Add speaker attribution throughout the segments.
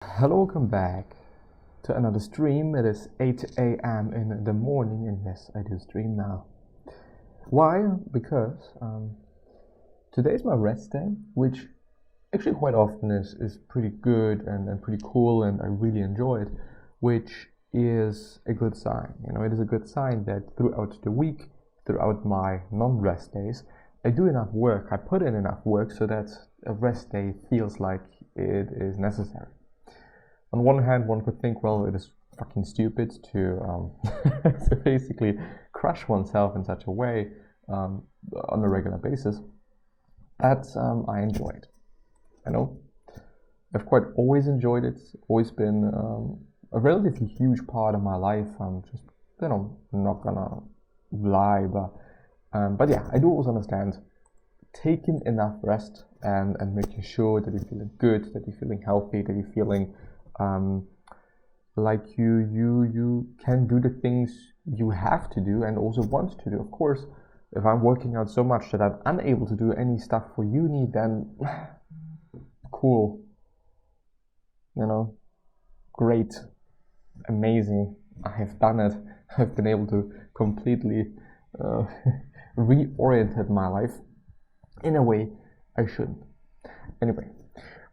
Speaker 1: Hello, welcome back to another stream. It is 8 a.m. in the morning, and yes, I do stream now. Why? Because today is my rest day, which actually quite often is pretty good and pretty cool, and I really enjoy it, which is a good sign. It is a good sign that throughout the week, throughout my non-rest days, I do enough work, I put in enough work so that a rest day feels like it is necessary. On one hand, one could think, well, it is fucking stupid to basically crush oneself in such a way on a regular basis. But I enjoy it. I've quite always enjoyed it. It's always been a relatively huge part of my life. I'm just, not gonna lie, but yeah, I do always understand taking enough rest and making sure that you're feeling good, that you're feeling healthy, that you're feeling like you can do the things you have to do and also want to do. Of course, if I'm working out so much that I'm unable to do any stuff for uni, then cool, great, amazing, I have done it. I've been able to completely reorientate my life in a way I shouldn't. Anyway,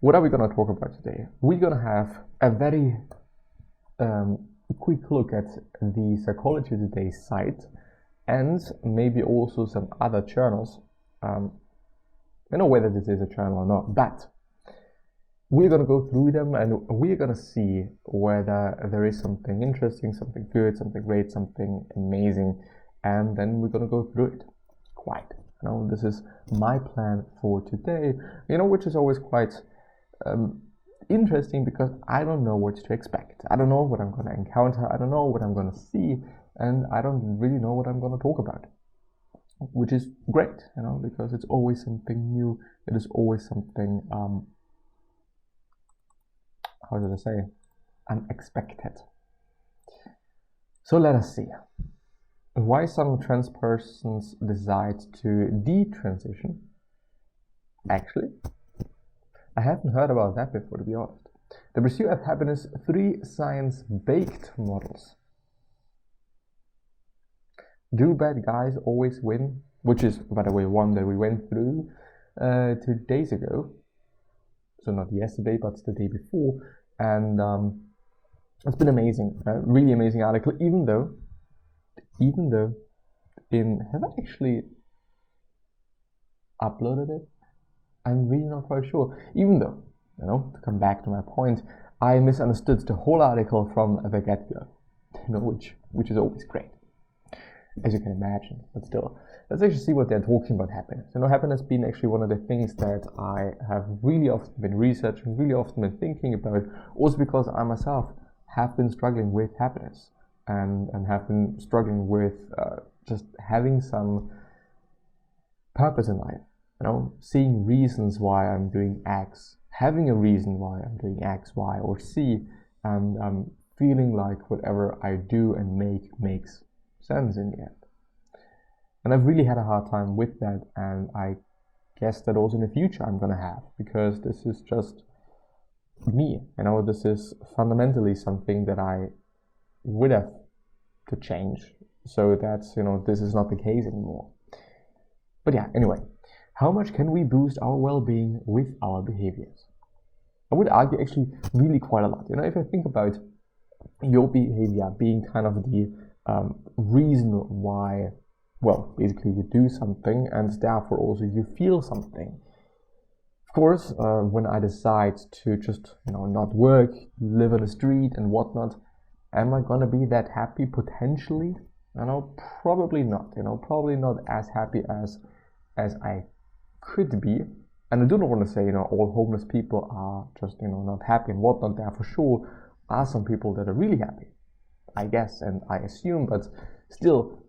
Speaker 1: what are we going to talk about today? We're going to have a very quick look at the Psychology Today site and maybe also some other journals. I don't know whether this is a journal or not, but we're going to go through them and we're going to see whether there is something interesting, something good, something great, something amazing, and then we're going to go through it. Quite. This is my plan for today, which is always quite interesting because I don't know what to expect. I don't know what I'm going to encounter. I don't know what I'm going to see, and I don't really know what I'm going to talk about, which is great, because it's always something new. It is always something, how should I say, unexpected. So let us see. Why some trans persons decide to detransition. Actually, I haven't heard about that before, to be honest. The pursuit of happiness, 3 science-baked models. Do bad guys always win? Which is, by the way, one that we went through 2 days ago. So not yesterday, but the day before. And it's been amazing. Really amazing article, even though have I actually uploaded it? I'm really not quite sure. Even though, to come back to my point, I misunderstood the whole article from the get-go, which is always great, as you can imagine. But still, let's actually see what they're talking about happiness. Happiness being actually one of the things that I have really often been researching, really often been thinking about, also because I myself have been struggling with happiness and have been struggling with just having some purpose in life. Seeing reasons why I'm doing X, having a reason why I'm doing X, Y, or Z, and feeling like whatever I do and make makes sense in the end. And I've really had a hard time with that, and I guess that also in the future I'm gonna have, because this is just me. This is fundamentally something that I would have to change, so that this is not the case anymore. But yeah, anyway. How much can we boost our well-being with our behaviors? I would argue actually really quite a lot. If I think about your behavior being kind of the reason why, well, basically you do something and therefore also you feel something. Of course, when I decide to just, not work, live on the street and whatnot, am I gonna be that happy potentially? Probably not. Probably not as happy as I could be. And I do not want to say all homeless people are just not happy and whatnot. There for sure are some people that are really happy, I guess, and I assume, but still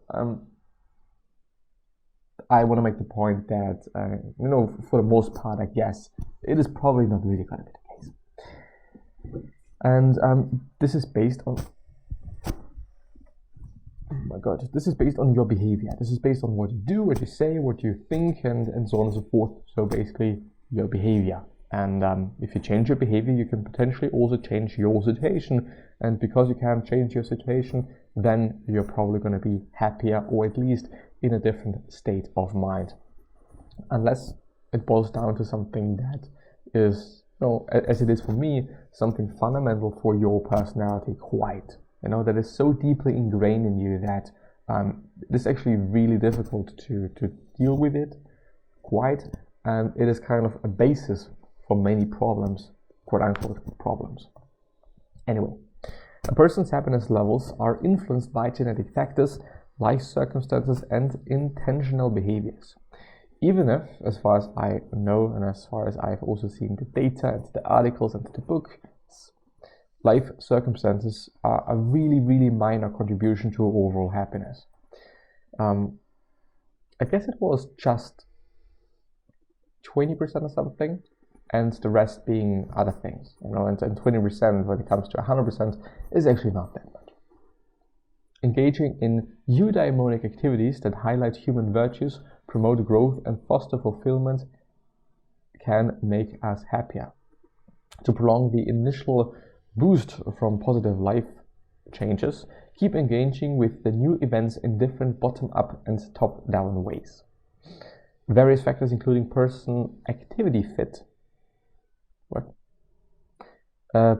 Speaker 1: I want to make the point that for the most part, I guess it is probably not really going to be the case. And this is based on my God, this is based on your behavior. This is based on what you do, what you say, what you think, and so on and so forth. So basically, your behavior. And if you change your behavior, you can potentially also change your situation. And because you can change your situation, then you're probably going to be happier, or at least in a different state of mind. Unless it boils down to something that is, as it is for me, something fundamental for your personality, that is so deeply ingrained in you that it's actually really difficult to deal with it, and it is kind of a basis for many problems, quote-unquote problems. Anyway, a person's happiness levels are influenced by genetic factors, life circumstances, and intentional behaviors. Even if, as far as I know, and as far as I've also seen the data and the articles and the book, life circumstances are a really, really minor contribution to overall happiness. I guess it was just 20% or something, and the rest being other things, and 20% when it comes to 100% is actually not that much. Engaging in eudaimonic activities that highlight human virtues, promote growth, and foster fulfillment can make us happier. To prolong the initial boost from positive life changes, keep engaging with the new events in different bottom-up and top-down ways. Various factors, including person activity fit,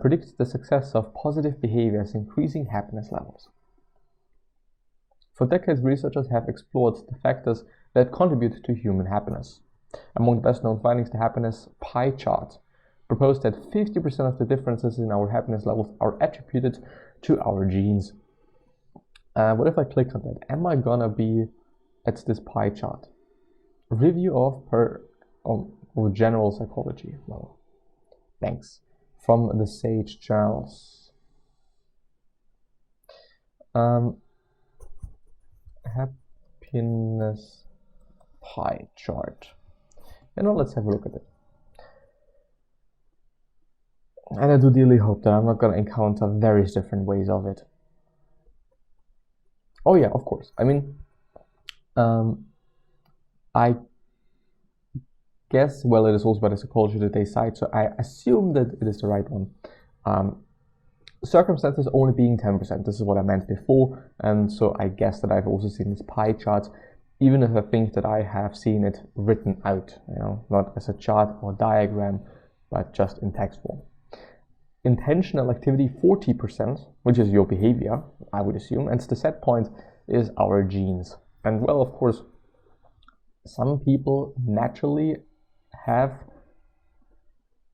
Speaker 1: predicts the success of positive behaviors, increasing happiness levels. For decades, researchers have explored the factors that contribute to human happiness. Among the best-known findings, the happiness pie chart proposed that 50% of the differences in our happiness levels are attributed to our genes. What if I click on that? Am I gonna be at this pie chart? Review of general psychology. Well, thanks. From the Sage Journals. Happiness pie chart. Let's have a look at it. And I do dearly hope that I'm not going to encounter various different ways of it. Oh yeah, of course. I mean, I guess, well, it is also by the Psychology Today site, so I assume that it is the right one. Circumstances only being 10%, this is what I meant before, and so I guess that I've also seen this pie chart, even if I think that I have seen it written out, not as a chart or diagram, but just in text form. Intentional activity 40%, which is your behavior, I would assume, and the set point is our genes. And well, of course, some people naturally have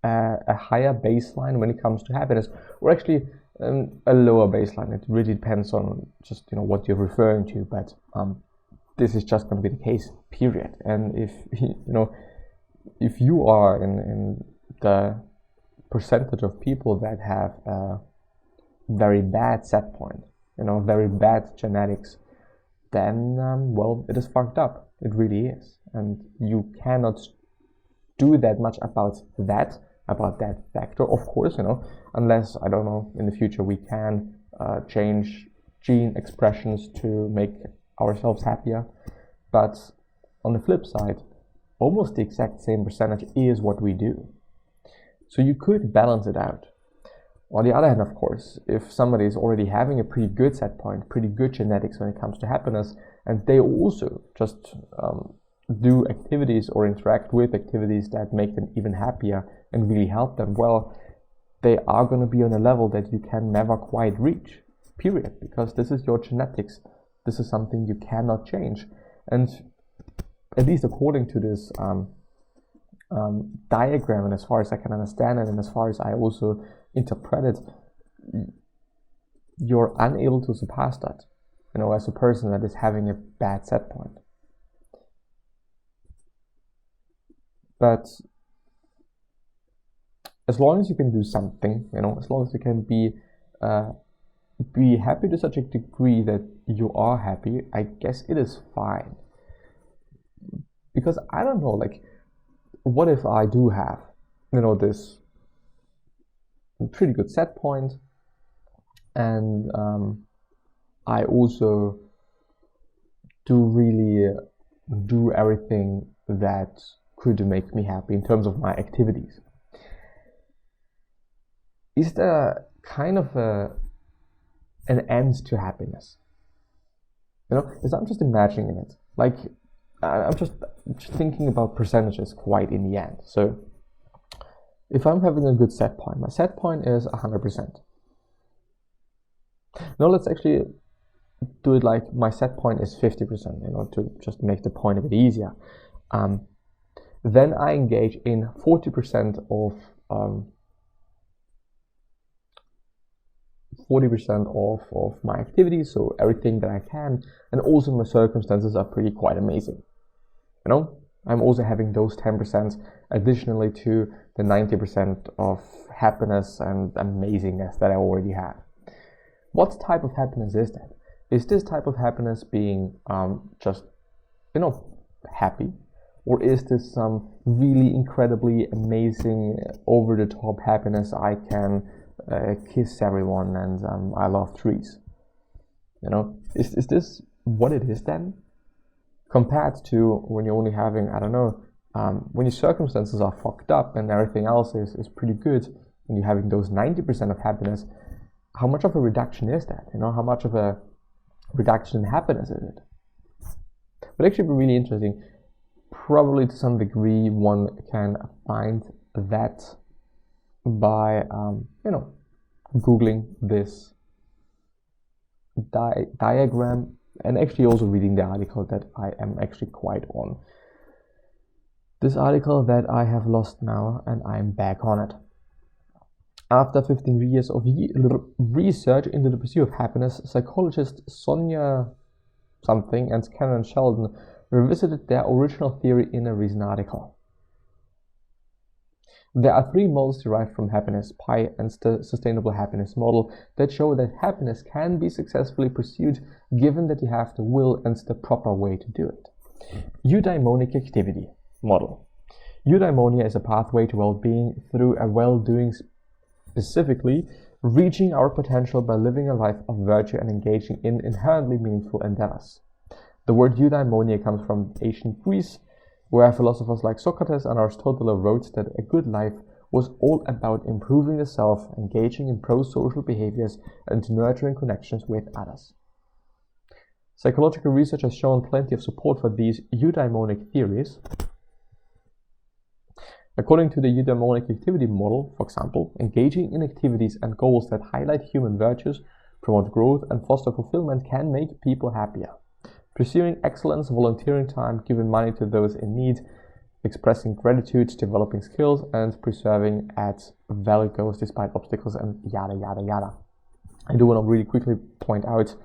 Speaker 1: a higher baseline when it comes to happiness, or actually a lower baseline. It really depends on just what you're referring to, but this is just going to be the case, period. And if you are in the percentage of people that have a very bad set point, very bad genetics, then well, it is fucked up. It really is, and you cannot do that much about that factor, of course, unless, I don't know, in the future we can change gene expressions to make ourselves happier. But on the flip side, almost the exact same percentage is what we do. So you could balance it out. On the other hand, of course, if somebody is already having a pretty good set point, pretty good genetics when it comes to happiness, and they also just do activities or interact with activities that make them even happier and really help them, well, they are going to be on a level that you can never quite reach, period, because this is your genetics. This is something you cannot change. And at least according to this diagram, and as far as I can understand it, and as far as I also interpret it, you're unable to surpass that, as a person that is having a bad set point. But as long as you can do something, as long as you can be happy to such a degree that you are happy, I guess it is fine. Because I don't know, what if I do have, this pretty good set point, and I also do everything that could make me happy in terms of my activities. is there kind of an end to happiness? Because I'm just imagining it. Like, I'm just thinking about percentages quite in the end. So if I'm having a good set point, my set point is 100%. Now let's actually do it like my set point is 50%, to just make the point a bit easier. Then I engage in 40% of 40% of my activities, so everything that I can, and also my circumstances are quite amazing. I'm also having those 10% additionally to the 90% of happiness and amazingness that I already have. What type of happiness is that? Is this type of happiness being just, happy? Or is this some really incredibly amazing, over-the-top happiness? I can kiss everyone and I love trees. Is this what it is then? Compared to when you're only having, when your circumstances are fucked up and everything else is pretty good, and you're having those 90% of happiness, how much of a reduction is that? How much of a reduction in happiness is it? But actually, be really interesting. Probably to some degree, one can find that by, Googling this diagram, and actually also reading the article that I am actually quite on. This article that I have lost now, and I'm back on it. After 15 years of research into the pursuit of happiness, psychologists Sonia something and Karen Sheldon revisited their original theory in a recent article. There are 3 models derived from happiness, PI and the sustainable happiness model, that show that happiness can be successfully pursued given that you have the will and the proper way to do it. Eudaimonic activity model. Eudaimonia is a pathway to well-being through a well-doing, specifically reaching our potential by living a life of virtue and engaging in inherently meaningful endeavors. The word eudaimonia comes from ancient Greece, where philosophers like Socrates and Aristotle wrote that a good life was all about improving the self, engaging in pro-social behaviors, and nurturing connections with others. Psychological research has shown plenty of support for these eudaimonic theories. According to the eudaimonic activity model, for example, engaging in activities and goals that highlight human virtues, promote growth, and foster fulfillment can make people happier. Pursuing excellence, volunteering time, giving money to those in need, expressing gratitude, developing skills, and persevering at valid goals despite obstacles, and yada yada yada. I do want to really quickly point out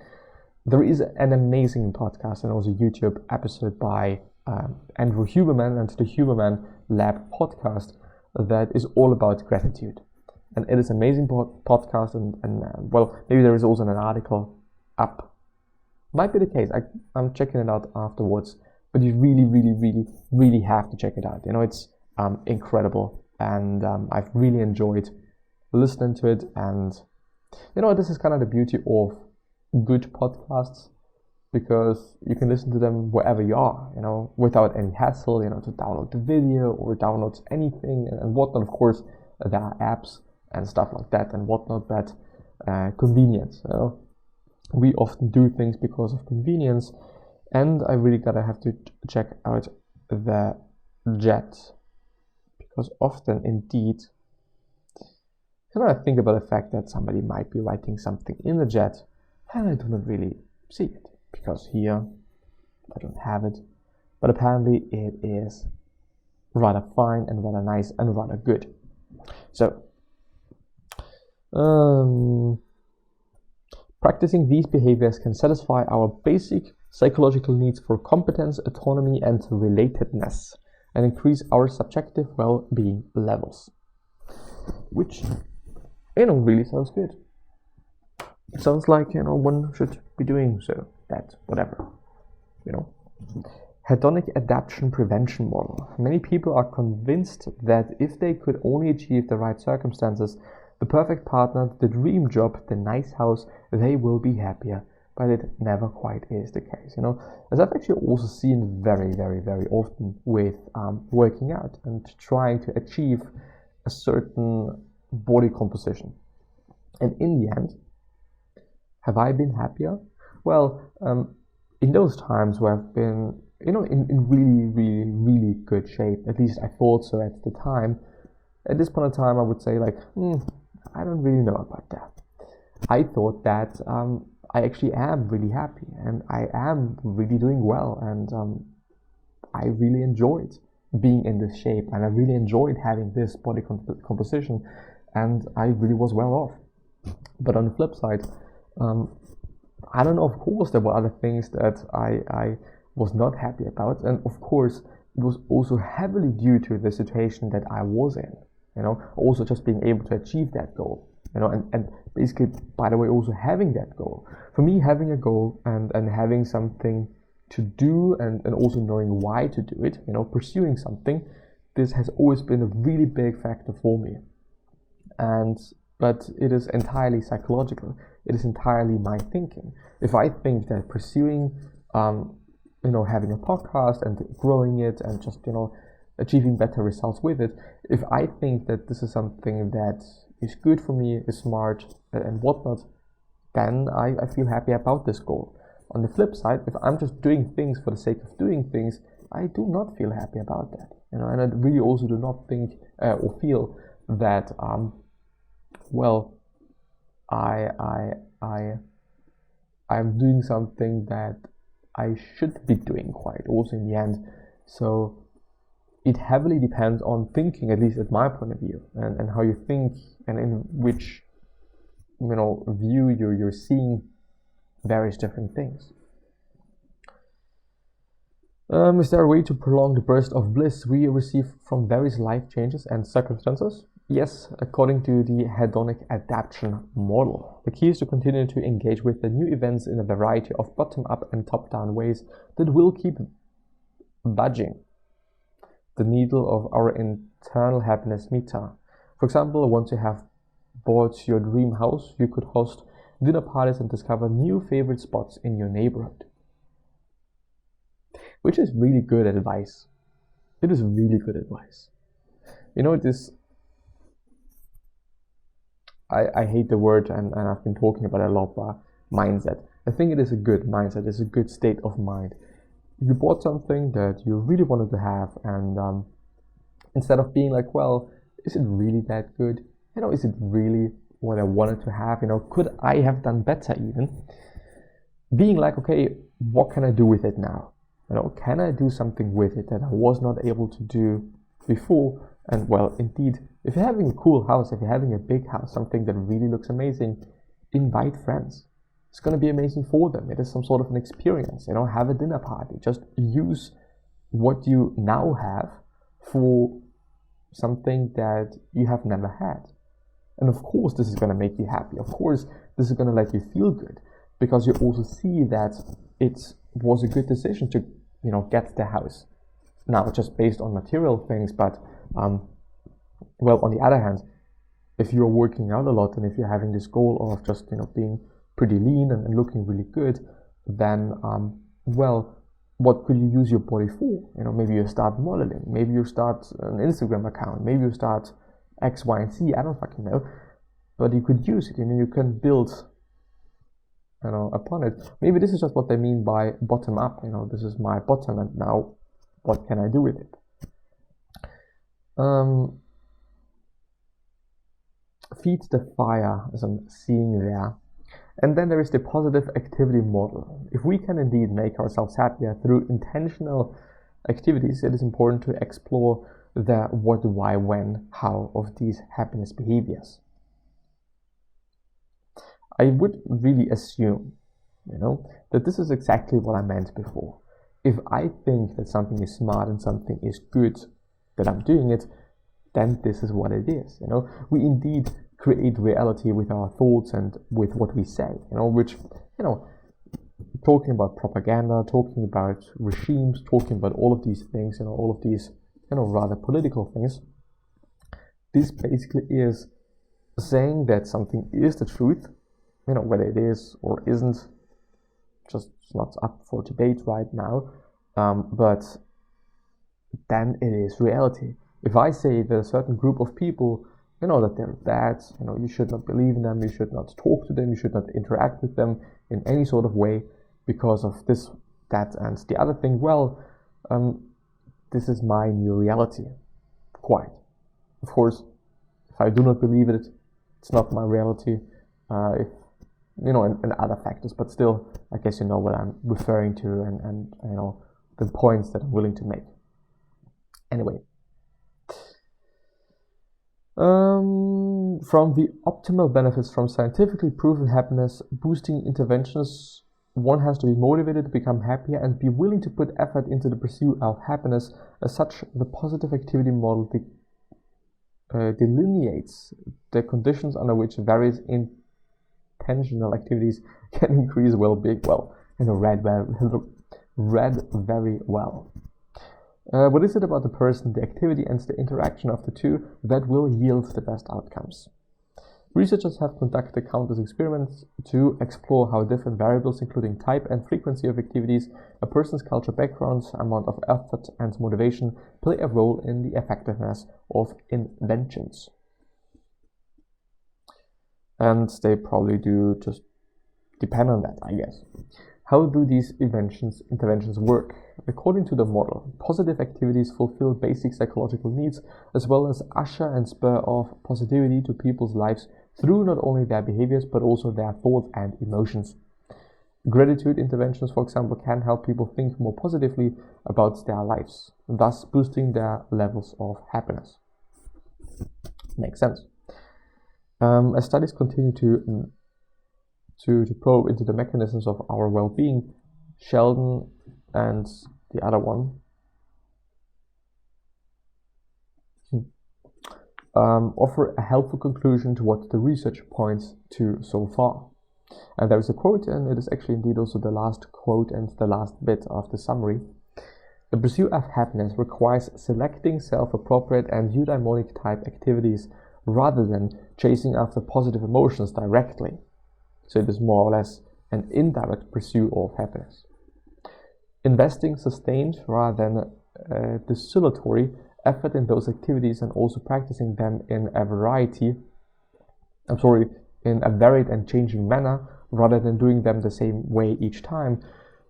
Speaker 1: there is an amazing podcast and also YouTube episode by Andrew Huberman and the Huberman Lab podcast that is all about gratitude. And it is an amazing podcast, and well, maybe there is also an article up. Might be the case. I'm checking it out afterwards, but you really have to check it out. It's incredible, and I've really enjoyed listening to it. And this is kind of the beauty of good podcasts, because you can listen to them wherever you are, without any hassle, to download the video or download anything and whatnot. Of course, there are apps and stuff like that and whatnot, but convenience. We often do things because of convenience, and I really have to check out the jet, because often indeed, when I think about the fact that somebody might be writing something in the jet, and I do not really see it, because here I don't have it, but apparently it is rather fine and rather nice and rather good. So, practicing these behaviors can satisfy our basic psychological needs for competence, autonomy, and relatedness, and increase our subjective well-being levels. Which, really sounds good. It sounds like, one should be doing so, that, whatever, Hedonic adaption prevention model. Many people are convinced that if they could only achieve the right circumstances, the perfect partner, the dream job, the nice house, they will be happier. But it never quite is the case, As I've actually also seen very, very, very often with working out and trying to achieve a certain body composition. And in the end, have I been happier? Well, in those times where I've been, in really good shape, at least I thought so at the time, at this point in time I would say like, I don't really know about that. I thought that I actually am really happy and I am really doing well, and I really enjoyed being in this shape and I really enjoyed having this body composition, and I really was well off. But on the flip side, I don't know, of course there were other things that I was not happy about, and of course it was also heavily due to the situation that I was in, also just being able to achieve that goal, and basically, by the way, also having that goal. For me, having a goal and having something to do and also knowing why to do it, pursuing something, this has always been a really big factor for me. But it is entirely psychological. It is entirely my thinking. If I think that pursuing, having a podcast and growing it and just, achieving better results with it, if I think that this is something that is good for me, is smart and whatnot, then I feel happy about this goal. On the flip side, if I'm just doing things for the sake of doing things, I do not feel happy about that. And I really also do not think or feel that I'm doing something that I should be doing quite also in the end. So it heavily depends on thinking, at least at my point of view, and how you think and in which view you're seeing various different things. Is there a way to prolong the burst of bliss we receive from various life changes and circumstances? Yes, according to the Hedonic adaption model. The key is to continue to engage with the new events in a variety of bottom-up and top-down ways that will keep budging the needle of our internal happiness meter. For example, once you have bought your dream house, you could host dinner parties and discover new favorite spots in your neighborhood. Which is really good advice. It is really good advice. I hate the word, and I've been talking about it a lot, but mindset. I think it is a good mindset. It's a good state of mind. You bought something that you really wanted to have, and instead of being like, well, is it really that good? Is it really what I wanted to have? Could I have done better even? Being like, okay, what can I do with it now? Can I do something with it that I was not able to do before? And well, indeed, if you're having a cool house, if you're having a big house, something that really looks amazing, invite friends. It's going to be amazing for them. It is some sort of an experience. Have a dinner party. Just use what you now have for something that you have never had. And of course, this is going to make you happy. Of course, this is going to let you feel good, because you also see that it was a good decision to, get the house. Now, just based on material things, but well, on the other hand, if you're working out a lot and if you're having this goal of just, being pretty lean and looking really good, then, well, what could you use your body for? Maybe you start modeling, maybe you start an Instagram account, maybe you start X, Y, and Z, I don't fucking know, but you could use it, you can build, upon it. Maybe this is just what they mean by bottom up, this is my bottom, and now what can I do with it? Feed the fire, as I'm seeing there. And then there is the positive activity model. If we can indeed make ourselves happier through intentional activities, it is important to explore the what, why, when, how of these happiness behaviors. I would really assume, that this is exactly what I meant before. If I think that something is smart and something is good, that I'm doing it, then this is what it is. We indeed create reality with our thoughts and with what we say, which, talking about propaganda, talking about regimes, talking about all of these things, all of these, rather political things, this basically is saying that something is the truth, whether it is or isn't, just not up for debate right now, but then it is reality. If I say that a certain group of people that they're bad, you should not believe in them, you should not talk to them, you should not interact with them in any sort of way because of this, that, and the other thing. Well, this is my new reality. Quite. Of course, if I do not believe it, it's not my reality. If and other factors, but still, I guess you know what I'm referring to, and the points that I'm willing to make. Anyway, from the optimal benefits from scientifically proven happiness boosting interventions, one has to be motivated to become happier and be willing to put effort into the pursuit of happiness. As such, the positive activity model delineates the conditions under which various intentional activities can increase well-being. Well, read very well. What is it about the person, the activity, and the interaction of the two that will yield the best outcomes? Researchers have conducted countless experiments to explore how different variables, including type and frequency of activities, a person's cultural background, amount of effort, and motivation, play a role in the effectiveness of inventions. And they probably do just depend on that, I guess. How do these interventions work? According to the model, positive activities fulfill basic psychological needs as well as usher and spur of positivity to people's lives through not only their behaviors but also their thoughts and emotions. Gratitude interventions, for example, can help people think more positively about their lives, thus boosting their levels of happiness. Makes sense. As studies continue to probe into the mechanisms of our well-being, Sheldon and the other one offer a helpful conclusion to what the research points to so far. And there is a quote, and it is actually indeed also the last quote and the last bit of the summary. The pursuit of happiness requires selecting self-appropriate and eudaimonic type activities rather than chasing after positive emotions directly. So it is more or less an indirect pursuit of happiness. Investing sustained rather than desultory effort in those activities and also practicing them in a varied and changing manner rather than doing them the same way each time.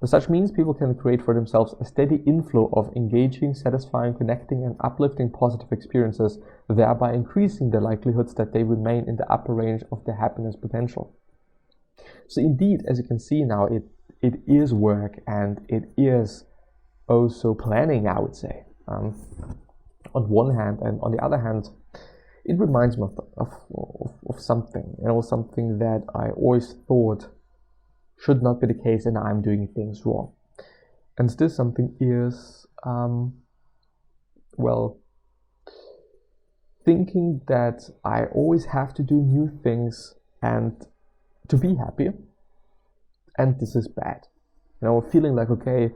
Speaker 1: Such means people can create for themselves a steady inflow of engaging, satisfying, connecting, and uplifting positive experiences, thereby increasing the likelihoods that they remain in the upper range of their happiness potential. So indeed, as you can see now, it is work and it is also planning, I would say, on one hand, and on the other hand, it reminds me of something, something that I always thought should not be the case, and I'm doing things wrong. And this something is, thinking that I always have to do new things and to be happy, and this is bad. Feeling like, okay,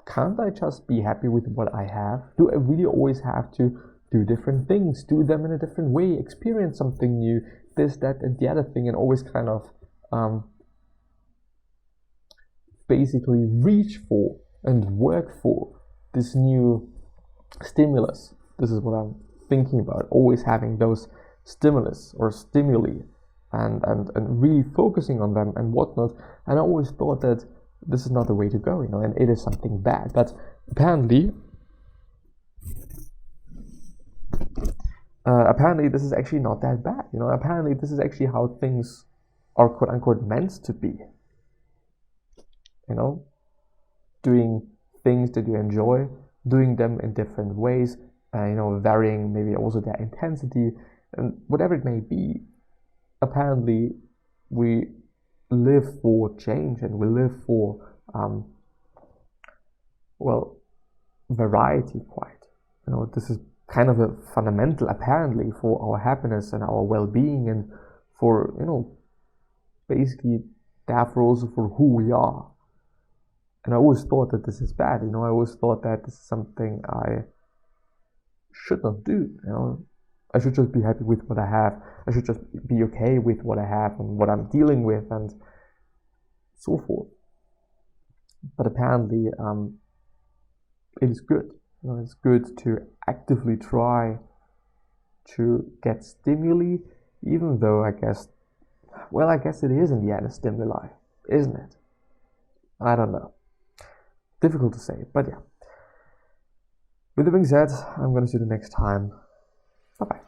Speaker 1: can't I just be happy with what I have? Do I really always have to do different things, do them in a different way, experience something new, this, that, and the other thing, and always kind of basically reach for and work for this new stimulus? This is what I'm thinking about, always having those stimulus or stimuli and really focusing on them and whatnot. And I always thought that this is not the way to go, and it is something bad. But apparently this is actually not that bad. Apparently this is actually how things are quote unquote meant to be. Doing things that you enjoy, doing them in different ways, varying maybe also their intensity and whatever it may be. Apparently we live for change and we live for variety quite. This is kind of a fundamental apparently for our happiness and our well-being and for basically therefore also for who we are. And I always thought that this is bad. I always thought that this is something I should not do. I should just be happy with what I have. I should just be okay with what I have and what I'm dealing with and so forth. But apparently it is good. It's good to actively try to get stimuli, even though I guess it is in the end a stimuli, isn't it? I don't know. Difficult to say, but yeah. With that being said, I'm gonna see you the next time. Bye bye.